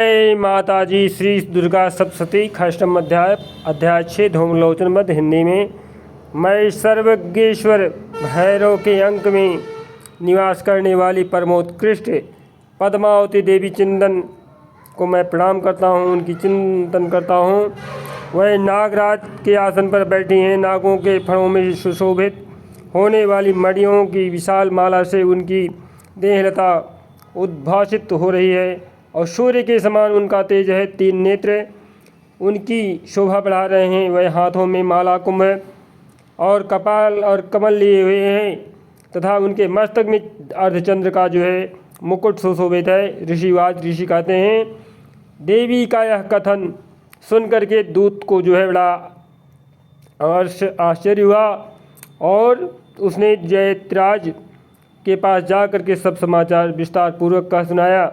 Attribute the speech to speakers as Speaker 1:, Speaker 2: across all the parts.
Speaker 1: जय माता जी। श्री दुर्गा सप्तशती खष्टम अध्याय 6 धूम्रलोचन मद हिंदी में। मैं सर्वज्ञेश्वर भैरव के अंक में निवास करने वाली परमोत्कृष्ट पद्मावती देवी चिंतन को मैं प्रणाम करता हूँ, उनकी चिंतन करता हूँ। वह नागराज के आसन पर बैठी हैं। नागों के फणों में सुशोभित होने वाली मणियों की विशाल माला से उनकी देहलता उद्भासित हो रही है और सूर्य के समान उनका तेज है। 3 नेत्र उनकी शोभा बढ़ा रहे हैं। वह हाथों में माला, कुंभ और कपाल और कमल लिए हुए हैं तथा उनके मस्तक में अर्धचंद्र का मुकुट सुशोभित है। ऋषि कहते हैं, देवी का यह कथन सुनकर के दूत को बड़ा आश्चर्य हुआ और उसने जयत्राज के पास जाकर के सब समाचार विस्तार पूर्वक कह सुनाया।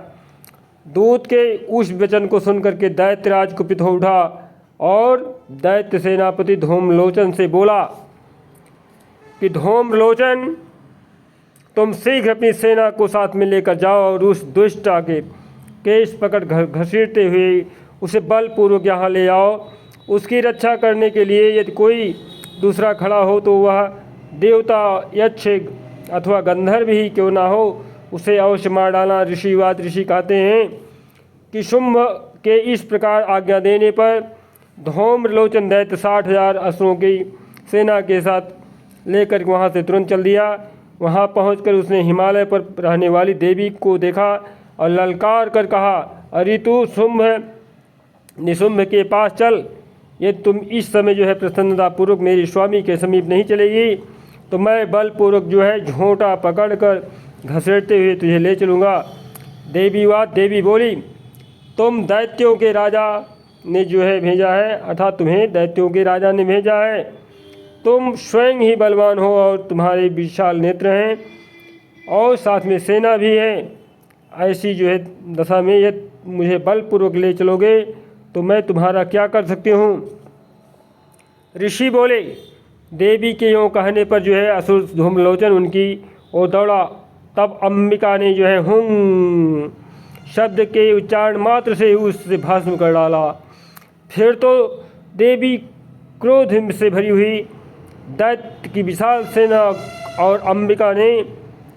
Speaker 1: दूत के उस वचन को सुनकर के दैत्यराज कुपित हो उठा और दैत्य सेनापति धूम्रलोचन से बोला कि धूम्रलोचन, तुम शीघ्र अपनी सेना को साथ में लेकर जाओ और उस दुष्टा के केश पकड़ घसीटते हुए उसे बलपूर्वक यहाँ ले आओ। उसकी रक्षा करने के लिए यदि कोई दूसरा खड़ा हो तो वह देवता, यक्ष अथवा गंधर्व ही क्यों ना हो, उसे अवश्य मार डालना। ऋषि कहते हैं कि शुंभ के इस प्रकार आज्ञा देने पर धूम्रलोचन दैत्य 60,000 असुरों की सेना के साथ लेकर वहाँ से तुरंत चल दिया। वहाँ पहुंचकर उसने हिमालय पर रहने वाली देवी को देखा और ललकार कर कहा, अरे तू शुंभ निशुंभ के पास चल। यदि तुम इस समय प्रसन्नतापूर्वक मेरे स्वामी के समीप नहीं चलेगी तो मैं बलपूर्वक झोंटा पकड़कर घसीटते हुए तुझे ले चलूँगा। देवी बोली, तुम दैत्यों के राजा ने भेजा है, अर्थात तुम्हें दैत्यों के राजा ने भेजा है। तुम स्वयं ही बलवान हो और तुम्हारे विशाल नेत्र हैं और साथ में सेना भी है। ऐसी दशा में यदि मुझे बलपूर्वक ले चलोगे तो मैं तुम्हारा क्या कर सकती हूँ। ऋषि बोले, देवी के यों कहने पर असुर धूम्रलोचन उनकी ओर दौड़ा। तब अंबिका ने हुं शब्द के उच्चारण मात्र से उससे भस्म कर डाला। फिर तो देवी क्रोध से भरी हुई दैत्य की विशाल सेना और अंबिका ने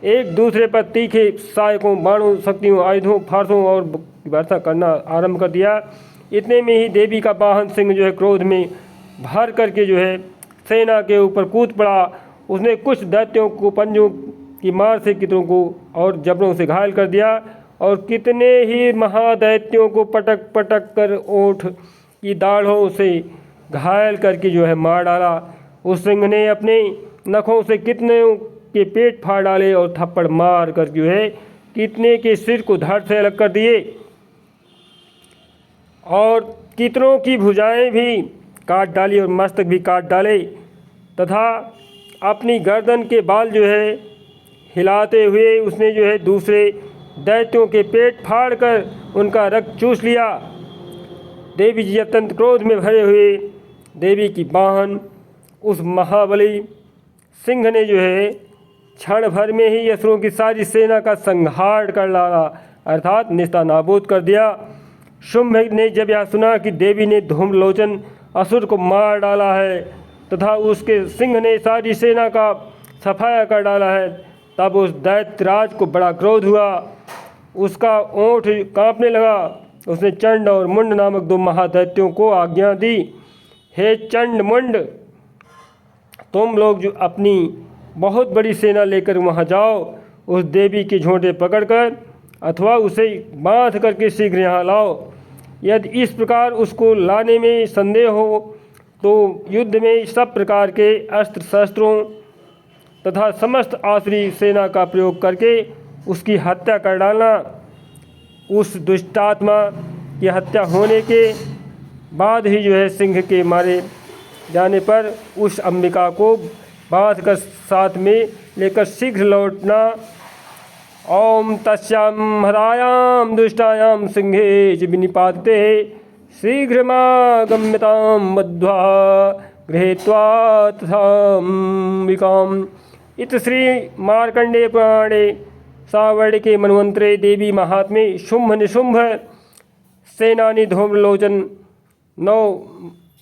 Speaker 1: एक दूसरे पर तीखे सहायकों, बाणों, शक्तियों, आयुधों, फारसों और वर्षा करना आरंभ कर दिया। इतने में ही देवी का वाहन सिंह क्रोध में भर करके सेना के ऊपर कूद पड़ा। उसने कुछ दैत्यों को पंजों की मार से कितनों को और जबड़ों से घायल कर दिया और कितने ही महादैत्यों को पटक पटक कर ओठ की दाढ़ों से घायल करके मार डाला। उस सिंह ने अपने नखों से कितने के पेट फाड़ डाले और थप्पड़ मार कर कितने के सिर को धड़ से अलग कर दिए और कितनों की भुजाएं भी काट डाली और मस्तक भी काट डाले तथा अपनी गर्दन के बाल हिलाते हुए उसने दूसरे दैत्यों के पेट फाड़ कर उनका रक्त चूस लिया। देवी जी अत्यंत क्रोध में भरे हुए देवी की वाहन उस महाबली सिंह ने क्षण भर में ही असुरों की सारी सेना का संहार कर डाला, अर्थात नेस्तनाबूद कर दिया। शुंभ ने जब यह सुना कि देवी ने धूम्रलोचन असुर को मार डाला है तथा उसके सिंह ने सारी सेना का सफाया कर डाला है, तब उस दैत्यराज को बड़ा क्रोध हुआ। उसका ओंठ कांपने लगा। उसने चंड और मुंड नामक 2 महादैत्यों को आज्ञा दी, हे चंड मुंड, तुम लोग अपनी बहुत बड़ी सेना लेकर वहाँ जाओ। उस देवी के झोंटे पकड़कर अथवा उसे बांध करके शीघ्र यहाँ लाओ। यदि इस प्रकार उसको लाने में संदेह हो तो युद्ध में सब प्रकार के अस्त्र शस्त्रों तथा समस्त आसुरी सेना का प्रयोग करके उसकी हत्या कर डालना। उस दुष्टात्मा की हत्या होने के बाद ही सिंह के मारे जाने पर उस अंबिका को बांध कर साथ में लेकर शीघ्र लौटना। ओम तस्यां हरायां दुष्टायां सिंहे च विनिपाते शीघ्रमागम्यतां बद्ध्वा गृहीत्वा तथाम्बिकाम्। इत श्री मार्कंडेय पुराणे सावर्णिके मन्वंतरे देवी महात्म्ये शुंभ निशुंभ सेनानी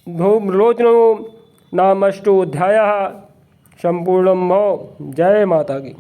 Speaker 1: धूम्रलोचनो नाम अष्टोऽध्यायः संपूर्णम् भव। जय माता की।